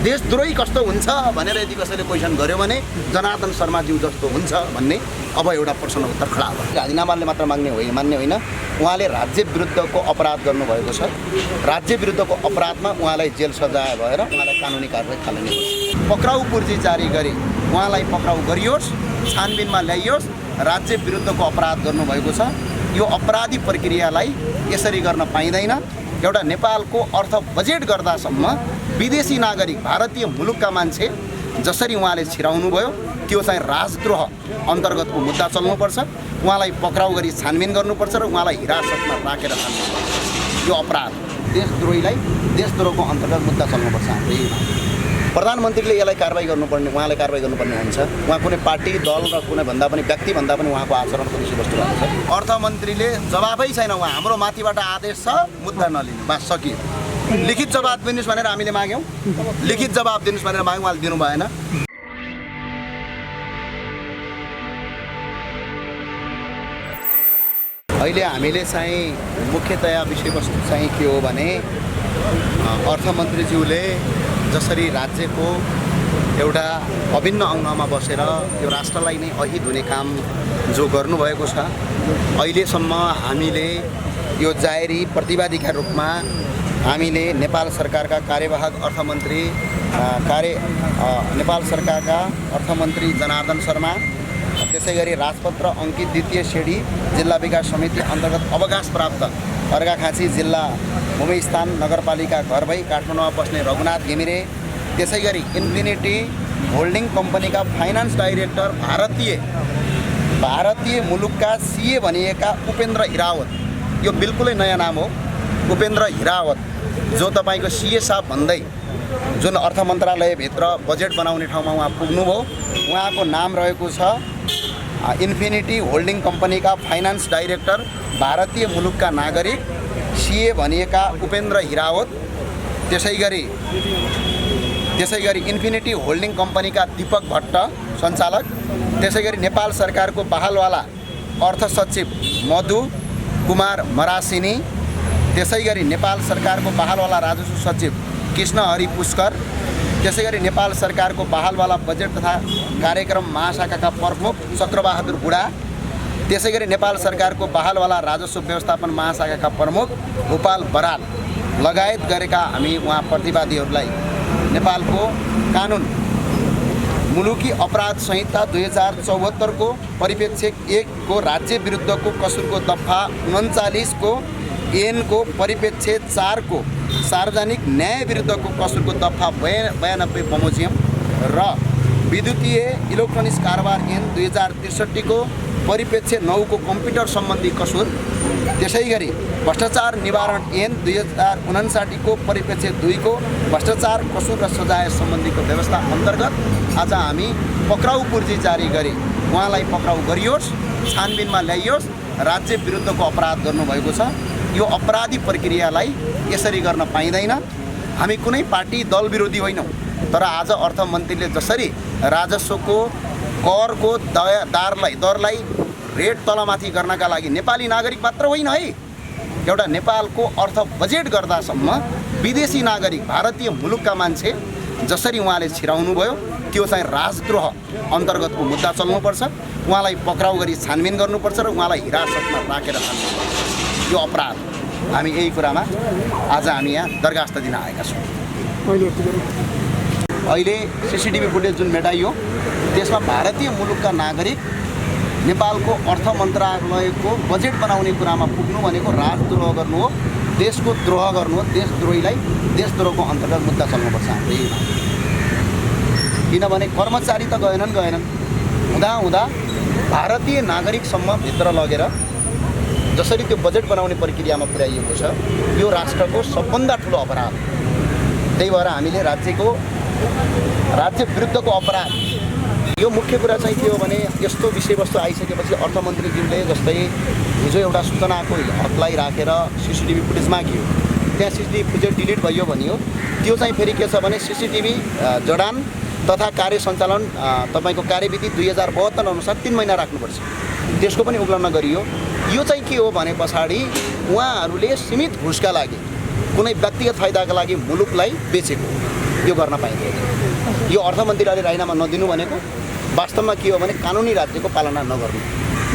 देशद्रोही कस्तो हुन्छ भनेर यदि कसैले क्वेसन गर्यो भने जनार्दन शर्माज्यू जस्तो हुन्छ भन्ने अब एउटा प्रश्न उत्तर खडा भयो। राजीनामाले मात्र मान्ने होइन, उहाँले राज्य विरुद्धको अपराध गर्नुभएको छ। राज्य विरुद्धको अपराधमा उहाँलाई जेल सजाय भएर उहाँलाई कानुनी कारबाही थाल्नुपर्छ। पक्राउ पूर्जी जारी गरी उहाँलाई पक्राउ गरियोस्, छानबिनमा ल्याइयोस्। राज्य विरुद्धको अपराध गर्नुभएको छ। यो अपराधी प्रक्रियालाई यसरी गर्न पाइँदैन। एउटा नेपालको अर्थ बजेट गर्दासम्म विदेशी नागरिक भारतीय मुलुकका मान्छे जसरी उहाँले छिराउनु भयो त्यो चाहिँ राजद्रोह अन्तर्गतको मुद्दा चल्नुपर्छ। उहाँलाई पक्राउ गरी छानबिन गर्नुपर्छ र उहाँलाई हिरासतमा राखेर छान्नुपर्छ। यो अपराध देशद्रोहीलाई देशद्रोहको अन्तर्गत मुद्दा चल्नुपर्छ। हाम्रो प्रधानमन्त्रीले यसलाई कारबाही गर्नुपर्ने, उहाँले कारबाही गर्नुपर्ने हुन्छ। उहाँ कुनै पार्टी दल र कुनै भन्दा पनि व्यक्ति भन्दा पनि उहाँको आचरणको विषयवस्तु भएको छ। अर्थमन्त्रीले जवाफै छैन। उहाँ हाम्रो माथिबाट आदेश छ मुद्दा नलिनु, बस सकियो। लिखित जवाब दिनुहोस् भनेर हामीले माग्यौँ, लिखित जवाब दिनुहोस् भनेर माग्यौँ, उहाँले दिनु भएन। अहिले हामीले चाहिँ मुख्यतया विषयवस्तु चाहिँ के हो भने अर्थमन्त्रीज्यूले जसरी राज्यको एउटा अभिन्न अङ्गमा बसेर यो राष्ट्रलाई नै अहि धुने काम जो गर्नुभएको छ, अहिलेसम्म हामीले यो जाहेरी प्रतिवादीका रूपमा हामीले नेपाल सरकारका कार्यवाहक अर्थमन्त्री नेपाल सरकारका अर्थमन्त्री जनार्दन शर्मा, त्यसै गरी राजपत्र अङ्कित द्वितीय श्रेणी जिल्ला विकास समिति अन्तर्गत अवकाश प्राप्त अर्घाखाँची जिल्ला भूमिस्थान नगरपालिका घर भई काठमाडौँमा बस्ने रघुनाथ घिमिरे, त्यसै गरी इन्फिनिटी होल्डिङ कम्पनीका फाइनान्स डाइरेक्टर भारतीय मुलुकका सिए भनिएका उपेन्द्र हिरावत, यो बिल्कुलै नयाँ नाम हो, उपेन्द्र हिरावत, जो तपाईँको सिए साहब भन्दै जुन अर्थ मन्त्रालयभित्र बजेट बनाउने ठाउँमा उहाँ पुग्नुभयो, उहाँको नाम रहेको छ इन्फिनिटी होल्डिङ कम्पनीका फाइनान्स डाइरेक्टर भारतीय मुलुकका नागरिक सिए भनिएका उपेन्द्र हिरावत, त्यसै गरी इन्फिनिटी होल्डिङ कम्पनीका दीपक भट्ट सञ्चालक, त्यसै गरी नेपाल सरकारको बहालवाला अर्थ सचिव मधु कुमार मरासिनी, त्यसै गरी नेपाल सरकारको बहालवाला राजस्व सचिव कृष्ण हरि पुष्कर, त्यसै गरी नेपाल सरकारको बहालवाला बजेट तथा कार्यक्रम महाशाखाका प्रमुख चक्रबहादुर बुढा, त्यसै गरी नेपाल सरकारको बहालवाला राजस्व व्यवस्थापन महाशाखाका प्रमुख गोपाल बराल लगायत गरेका हामी उहाँ प्रतिवादीहरूलाई नेपालको कानुन मुलुकी अपराध संहिता 2074 को परिप्रेक्ष्य 1 को राज्य विरुद्धको कसुरको दफा 39 को एन को परिप्रेक्ष्य 4 को सार्वजनिक न्याय विरुद्धको कसुरको दफा 92 बमोजियम र विद्युतीय इलेक्ट्रोनिक्स कारोबार ऐन 2063 को परिप्रेक्ष्य 9 को कम्प्युटर सम्बन्धी कसुर, त्यसै गरी भ्रष्टाचार निवारण ऐन 2059 को परिप्रेक्ष्य 2 को भ्रष्टाचार कसुर र सजाय सम्बन्धीको व्यवस्था अन्तर्गत आज हामी पक्राउ पूर्जी जारी गरी उहाँलाई पक्राउ गरियोस्, छानबिनमा ल्याइयोस्। राज्य विरुद्धको अपराध गर्नुभएको छ। यो अपराधी प्रक्रियालाई यसरी गर्न पाइँदैन। हामी कुनै पार्टी दल विरोधी होइनौँ, तर आज अर्थमन्त्रीले जसरी राजस्वको करको दरलाई रेट तलमाथि गर्नका लागि नेपाली नागरिक मात्र होइन है, एउटा नेपालको अर्थ बजेट गर्दासम्म विदेशी नागरिक भारतीय मुलुकका मान्छे जसरी उहाँले छिराउनु भयो त्यो चाहिँ राजद्रोह अन्तर्गतको मुद्दा चल्नुपर्छ। उहाँलाई पक्राउ गरी छानबिन गर्नुपर्छ र उहाँलाई हिरासतमा राखेर छान्नुपर्छ। यो अपराध हामी यही कुरामा आज हामी यहाँ दरखास्त दिन आएका छौँ। अहिले सीसीटीभी फुटेज जुन मेटाइयो त्यसमा भारतीय मुलुकका नागरिक नेपालको अर्थ मन्त्रालयको बजेट बनाउने कुरामा पुग्नु भनेको राजद्रोह गर्नु हो, देशको द्रोह गर्नु हो। देशद्रोहीलाई देशद्रोहको अन्तर्गत मुद्दा चल्नुपर्छ हाम्रो। किनभने कर्मचारी त गएनन् हुँदा भारतीय नागरिकसम्म भित्र लगेर जसरी त्यो बजेट बनाउने प्रक्रियामा पुर्याइएको छ, यो राष्ट्रको सबभन्दा ठुलो अपराध। त्यही भएर हामीले राज्य विरुद्धको अपराध, यो मुख्य कुरा चाहिँ के हो भने यस्तो विषयवस्तु आइसकेपछि अर्थमन्त्रीज्यूले जस्तै हिजो एउटा सूचनाको हकलाई राखेर सीसीटीभी फुटेज माग्यो, त्यहाँ सीसीटीभी फुटेज डिलिट भयो भनियो। त्यो चाहिँ फेरि के छ भने सीसीटीभी जडान तथा कार्य सञ्चालन तपाईँको कार्यविधि 2072 अनुसार 3 महिना राख्नुपर्छ, त्यसको पनि उल्लङ्घन गरियो। यो चाहिँ के हो भने पछाडि उहाँहरूले सीमित घुसका लागि कुनै व्यक्तिगत फाइदाका लागि मुलुकलाई बेचेको, यो गर्न पाइँदैन। यो अर्थमन्त्रीले राजीनामा नदिनु भनेको वास्तवमा के हो भने कानुनी राज्यको पालना नगर्नु,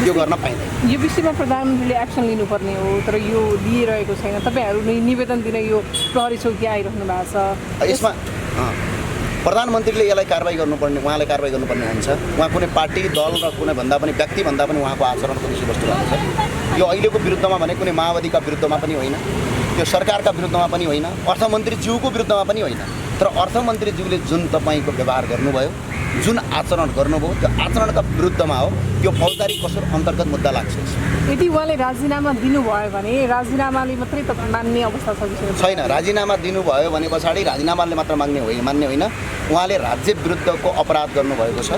यो गर्न पाइँदैन। यो विषयमा प्रधानमन्त्रीले एक्सन लिनुपर्ने हो, तर यो लिइरहेको छैन। तपाईँहरू निवेदन दिन यो प्रहरी चौकी आइरहनु भएको छ। यसमा प्रधानमन्त्रीले यसलाई कारबाही गर्नुपर्ने, उहाँले कारबाही गर्नुपर्ने हुन्छ। उहाँ कुनै पार्टी दल र कुनै भन्दा पनि व्यक्तिभन्दा पनि उहाँको आचरणको विषयवस्तु रहन्छ। यो अहिलेको विरुद्धमा भने कुनै माओवादीका विरुद्धमा पनि होइन, त्यो सरकारका विरुद्धमा पनि होइन, अर्थमन्त्रीज्यूको विरुद्धमा पनि होइन, तर अर्थमन्त्रीज्यूले जुन तपाईँको व्यवहार गर्नुभयो, जुन आचरण गर्नुभयो, त्यो आचरणका विरुद्धमा हो। त्यो फौजदारी कसुर अन्तर्गत मुद्दा लाग्छ। यदि उहाँले राजीनामा दिनुभयो भने राजीनामाले मात्रै मान्ने अवस्था छैन। राजीनामा दिनुभयो भने पछाडि राजीनामाले मात्र मान्ने होइन, उहाँले राज्य विरुद्धको अपराध गर्नुभएको छ।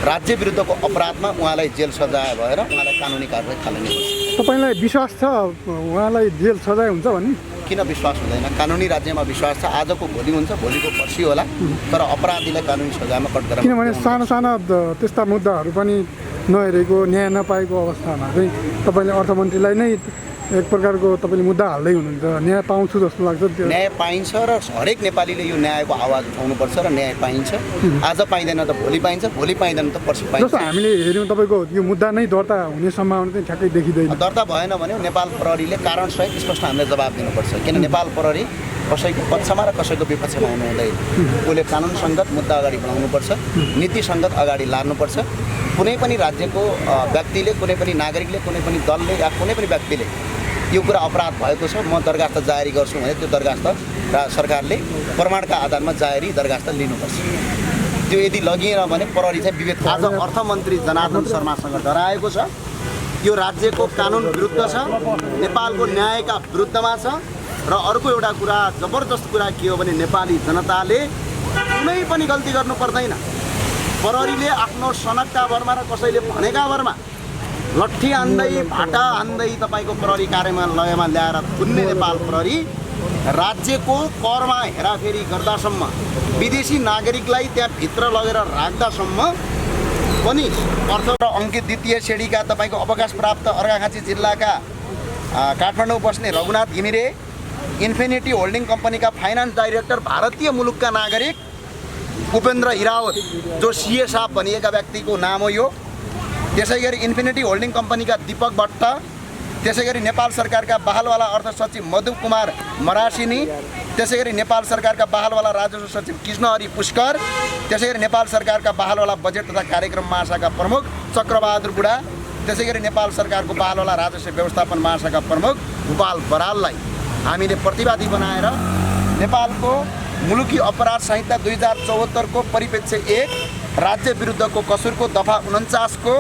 राज्य विरुद्धको अपराधमा उहाँलाई जेल सजाय भएर उहाँलाई कानुनी कारबाही थाल्नुपर्छ। तपाईँलाई विश्वास छ उहाँलाई जेल सजाय हुन्छ भन्ने? किन विश्वास हुँदैन? कानुनी राज्यमा विश्वास छ। आजको भोलि हुन्छ, भोलिको पर्सि होला, तर अपराधीलाई कानुनी सजायमा कठघरा। किनभने साना साना त्यस्ता मुद्दाहरू पनि नहेरेको, न्याय नपाएको अवस्थामा चाहिँ तपाईँले अर्थमन्त्रीलाई नै एक प्रकारको तपाईँले मुद्दा हाल्दै हुनुहुन्छ। न्याय पाउँछु जस्तो लाग्छ। त्यो न्याय पाइन्छ र हरेक नेपालीले यो न्यायको आवाज उठाउनुपर्छ र न्याय पाइन्छ। आज पाइँदैन त भोलि पाइन्छ, भोलि पाइँदैन त पर्सि पाइन्छ। जस्तो हामीले हेऱ्यौँ तपाईँको यो मुद्दा नै दर्ता हुने सम्भावना चाहिँ ठ्याक्कै देखिँदैन। दर्ता भएन भने नेपाल प्रहरीले कारणसहित स्पष्ट हामीलाई जवाब दिनुपर्छ। किन नेपाल प्रहरी कसैको पक्षमा र कसैको विपक्षमा हुनु हुँदैन। उसले कानुनसङ्गत मुद्दा अगाडि बढाउनुपर्छ, नीतिसङ्गत अगाडि लानुपर्छ। कुनै पनि राज्यको व्यक्तिले, कुनै पनि नागरिकले, कुनै पनि दलले या कुनै पनि व्यक्तिले यो कुरा अपराध भएको छ, म दरखास्त जारी गर्छु भने त्यो दरखास्त सरकारले प्रमाणका आधारमा जारी दरखास्त लिनुपर्छ। त्यो यदि लगिएन भने प्रहरी चाहिँ विवेक। आज अर्थमन्त्री जनार्दन शर्मासँग डराएको छ। यो राज्यको कानुन विरुद्ध छ, नेपालको न्यायका विरुद्धमा छ। र अर्को एउटा कुरा, जबरजस्त कुरा के हो भने नेपाली जनताले कुनै पनि गल्ती गर्नु पर्दैन। प्रहरीले आफ्नो सनकका भरमा र कसैले भनेका भरमा लट्ठी हान्दै, भाटा हान्दै तपाईँको प्रहरी कार्यालयमा ल्याएर थुन्ने नेपाल प्रहरी राज्यको करमा हेराफेरी गर्दासम्म, विदेशी नागरिकलाई त्यहाँ भित्र लगेर राख्दासम्म पनि अर्थ र अङ्कित द्वितीय श्रेणीका तपाईँको अवकाश प्राप्त अर्घाखाँची जिल्लाका काठमाडौँ बस्ने रघुनाथ घिमिरे, इन्फिनिटी होल्डिङ कम्पनीका फाइनान्स डाइरेक्टर भारतीय मुलुकका नागरिक उपेन्द्र हिरावत, जो सीए साहब भनिएका व्यक्तिको नाम हो यो। त्यसै गरी इन्फिनिटी होल्डिङ कम्पनीका दीपक भट्ट, त्यसै गरी नेपाल सरकारका बहालवाला अर्थ सचिव मधु कुमार मरासिनी, त्यसै गरी नेपाल सरकारका बहालवाला राजस्व सचिव कृष्णहरि पुष्कर, त्यसै गरी नेपाल सरकारका बहालवाला बजेट तथा कार्यक्रम महाशाखा प्रमुख चक्रबहादुर बुढा, त्यसै गरी नेपाल सरकारको बहालवाला राजस्व व्यवस्थापन महाशाखा प्रमुख भूपाल बराललाई हामीले प्रतिवादी बनाएर नेपालको मुलुकी अपराध संहिता 2074 को परिप्रेक्ष्य 1, राज्य विरुद्धको कसुरको दफा 49 को,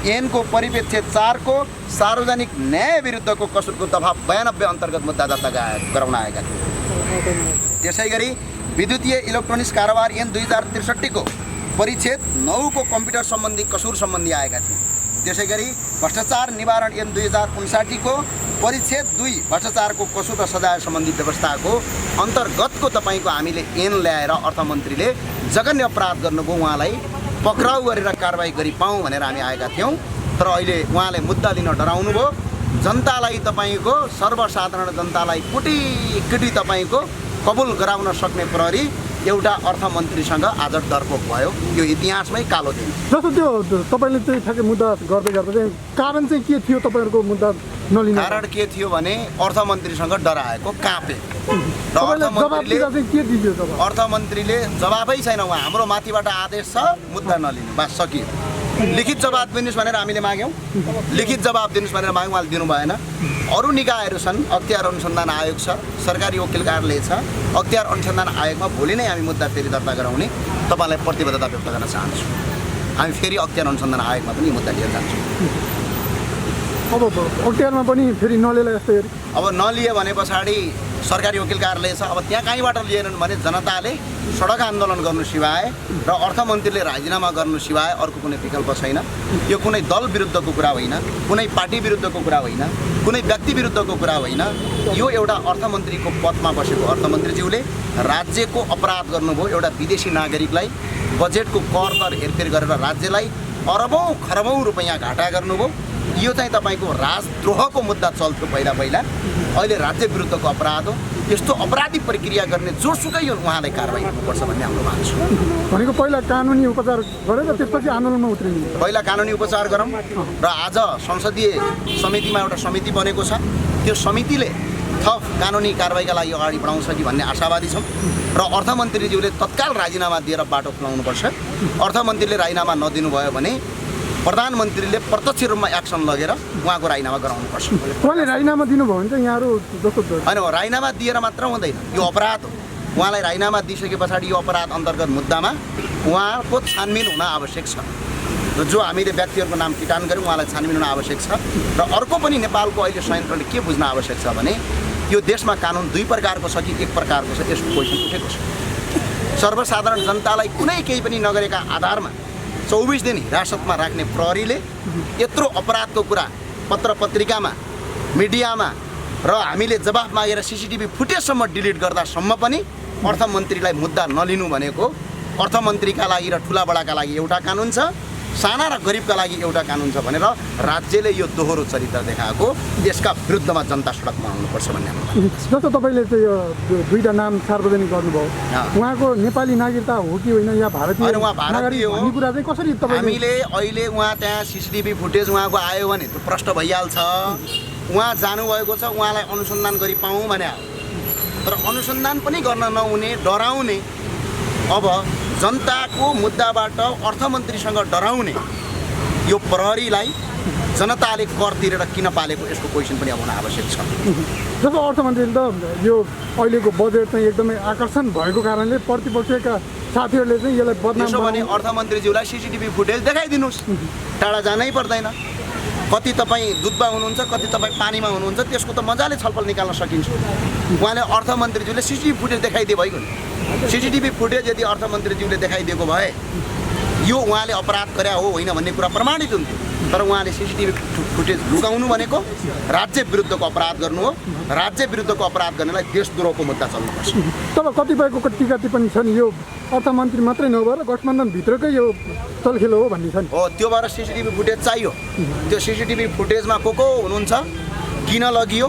ऐनको परिप्रेक्ष्य 4 को, सार्वजनिक न्याय विरुद्धको कसुरको दफा 92 अन्तर्गत मुद्दा दर्ता गराउन आएका थिए। त्यसै गरी विद्युतीय इलेक्ट्रोनिक्स कारोबार ऐन 2063 को परिच्छेद 9 को कम्प्युटर सम्बन्धी कसुर सम्बन्धी आएका थिए। त्यसै गरी भ्रष्टाचार निवारण ऐन 2059 को परिच्छेद 2 भ्रष्टाचारको कसुर र सजाय सम्बन्धी व्यवस्थाको अन्तर्गतको तपाईँको हामीले ऐन ल्याएर अर्थमन्त्रीले जघन्य अपराध गर्नुभयो, उहाँलाई पक्राउ गरेर कारबाही गरी पाऊँ भनेर हामी आएका थियौँ। तर अहिले उहाँले मुद्दा लिन डराउनु भयो। जनतालाई, तपाईँको सर्वसाधारण जनतालाई कुटी तपाईँको कबुल गराउन सक्ने प्रहरी एउटा अर्थमन्त्रीसँग आज डरपोक भयो। यो इतिहासमै कालो दिन। जस्तो त्यो तपाईँले चाहिँ ठ्याक्कै मुद्दा गर्दै गर्दा चाहिँ कारण चाहिँ के थियो तपाईँहरूको मुद्दा नलिने? कारण के थियो भने अर्थमन्त्रीसँग डराएको, काँपे। अर्थमन्त्रीले जवाबै छैन, उहाँ हाम्रो माथिबाट आदेश छ मुद्दा नलिनु, बस सकियो। लिखित जवाब दिनुहोस् भनेर हामीले माग्यौँ, लिखित जवाब दिनुहोस् भनेर माग्यौँ, उहाँले दिनु भएन। अरू निकायहरू छन्, अख्तियार अनुसन्धान आयोग छ, सरकारी वकिल कार्यालय छ, अख्तियार अनुसन्धान आयोगमा भोलि नै हामी मुद्दा फेरि दर्ता गराउने तपाईँलाई प्रतिबद्धता व्यक्त गर्न चाहन्छु। हामी फेरि अख्तियार अनुसन्धान आयोगमा पनि मुद्दा लिएर जान्छौँ। अब अख्तियारमा पनि फेरि नलिएला जस्तो हेरी, अब नलिए भने पछाडि सरकारी वकिल कार्यालय छ, अब त्यहाँ कहीँबाट लिएनन् भने जनताले सडक आन्दोलन गर्नु सिवाय र अर्थमन्त्रीले राजीनामा गर्नु सिवाय अर्को कुनै विकल्प छैन। यो कुनै दल विरुद्धको कुरा होइन, कुनै पार्टी विरुद्धको कुरा होइन, कुनै व्यक्ति विरुद्धको कुरा होइन। यो एउटा अर्थमन्त्रीको पदमा बसेको अर्थमन्त्रीज्यूले राज्यको अपराध गर्नुभयो। एउटा विदेशी नागरिकलाई बजेटको कर हेरफेर गरेर राज्यलाई अरबौँ खरबौँ रुपैयाँ घाटा गर्नुभयो। यो चाहिँ तपाईँको राजद्रोहको मुद्दा चल्थ्यो पहिला अहिले राज्य विरुद्धको अपराध हो। यस्तो अपराधी प्रक्रिया गर्ने जोसुकै उहाँलाई कारबाही हुनुपर्छ भन्ने हाम्रो माग छ। भनेको पहिला कानुनी उपचार गरेर त्यसपछि आन्दोलनमा उत्रिनु। पहिला कानुनी उपचार गरौँ र आज संसदीय समितिमा एउटा समिति बनेको छ, त्यो समितिले थप कानुनी कारबाहीका लागि अगाडि बढाउँछ कि भन्ने आशावादी छौँ। र अर्थमन्त्रीज्यूले तत्काल राजीनामा दिएर बाटो खुलाउनुपर्छ। अर्थमन्त्रीले राजीनामा नदिनुभयो भने प्रधानमन्त्रीले प्रत्यक्ष रूपमा एक्सन लगेर उहाँको राजीनामा गराउनुपर्छ। उहाँले राजीनामा दिनुभयो भने चाहिँ यहाँहरू जस्तो होइन, राजीनामा दिएर मात्र हुँदैन, यो अपराध हो। उहाँलाई राजीनामा दिइसके पछाडि यो अपराध अन्तर्गत मुद्दामा उहाँको छानबिन हुन आवश्यक छ। र जो हामीले व्यक्तिहरूको नाम किटान गऱ्यौँ उहाँलाई छानबिन हुन आवश्यक छ। र अर्को पनि नेपालको अहिले संयन्त्रले के बुझ्न आवश्यक छ भने यो देशमा कानुन दुई प्रकारको छ कि एक प्रकारको छ, यसको क्वेसन उठेको छ। सर्वसाधारण जनतालाई कुनै केही पनि नगरेका आधारमा 24 दिन हिरासतमा राख्ने प्रहरीले यत्रो अपराधको कुरा पत्र पत्रिकामा मिडियामा र हामीले जवाफ मागेर CCTV फुटेजसम्म डिलिट गर्दासम्म पनि अर्थमन्त्रीलाई मुद्दा नलिनु भनेको अर्थमन्त्रीका लागि र ठुलाबडाका लागि एउटा कानुन छ, साना र गरिबका लागि एउटा कानुन छ भनेर राज्यले यो दोहोरो चरित्र देखाएको, यसका विरुद्धमा जनता सडकमा आउनुपर्छ भन्ने हाम्रो। जस्तो तपाईँले चाहिँ यो दुईवटा नाम सार्वजनिक गर्नुभयो, उहाँको नेपाली नागरिकता हो कि होइन या भारतीय उहाँ भारतीय हो भन्ने कुरा चाहिँ कसरी तपाईँले हामीले अहिले उहाँ त्यहाँ CCTV फुटेज उहाँको आयो भने त्यो प्रष्ट भइहाल्छ। उहाँ जानुभएको छ, उहाँलाई अनुसन्धान गरी पाऊँ भने, तर अनुसन्धान पनि गर्न नहुने डराउने, अब जनताको मुद्दाबाट अर्थमन्त्रीसँग डराउने यो प्रहरीलाई जनताले कर तिरेर किन पालेको, यसको क्वेसन पनि अब हुन आवश्यक छ। जस्तो अर्थमन्त्रीले त यो अहिलेको बजेट चाहिँ एकदमै आकर्षण भएको कारणले प्रतिपक्षका साथीहरूले चाहिँ यसलाई बदनाम त्यसो भने अर्थमन्त्रीज्यूलाई CCTV फुटेज देखाइदिनुहोस्, टाढा जानै पर्दैन। कति तपाईँ दुधमा हुनुहुन्छ, कति तपाईँ पानीमा हुनुहुन्छ, त्यसको त मजाले छलफल निकाल्न सकिन्छ। उहाँले अर्थमन्त्रीज्यूले CCTV फुटेज देखाइदिए भइगयो नि। CCTV फुटेज यदि अर्थमन्त्रीज्यूले देखाइदिएको भए यो उहाँले अपराध गरे हो होइन भन्ने कुरा प्रमाणित हुन्थ्यो। तर उहाँले CCTV फुटेज लुकाउनु भनेको राज्य विरुद्धको अपराध गर्नु हो। राज्य विरुद्धको अपराध गर्नेलाई देशद्रोहको मुद्दा चल्नुपर्छ। तब कतिपयको टीका टिप्पणी छन् यो अर्थमन्त्री मात्रै नभएर गठबन्धनभित्रकै यो चलखेल हो भन्ने छन्। हो, त्यो भएर CCTV फुटेज चाहियो। त्यो CCTV फुटेजमा को हुनुहुन्छ, किन लगियो,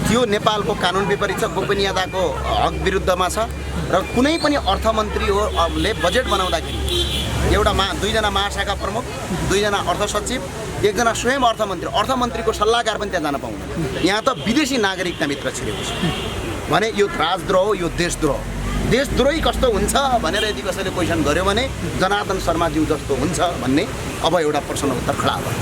त्यो नेपालको कानुन विपरीत छ, गोपनीयताको हक विरुद्धमा छ। र कुनै पनि अर्थमन्त्रीले बजेट बनाउँदाखेरि एउटा दुईजना महाशाखा प्रमुख, दुईजना अर्थ सचिव, एकजना स्वयं अर्थमन्त्रीको सल्लाहकार पनि त्यहाँ जान पाउँदैन। यहाँ त विदेशी नागरिकताभित्र छिरेको छ भने यो राजद्रोह, यो देशद्रोही कस्तो हुन्छ भनेर यदि कसैले क्वेसन गर्यो भने जनार्दन शर्माज्यू जस्तो हुन्छ भन्ने अब एउटा प्रश्न उत्तर खडा भयो।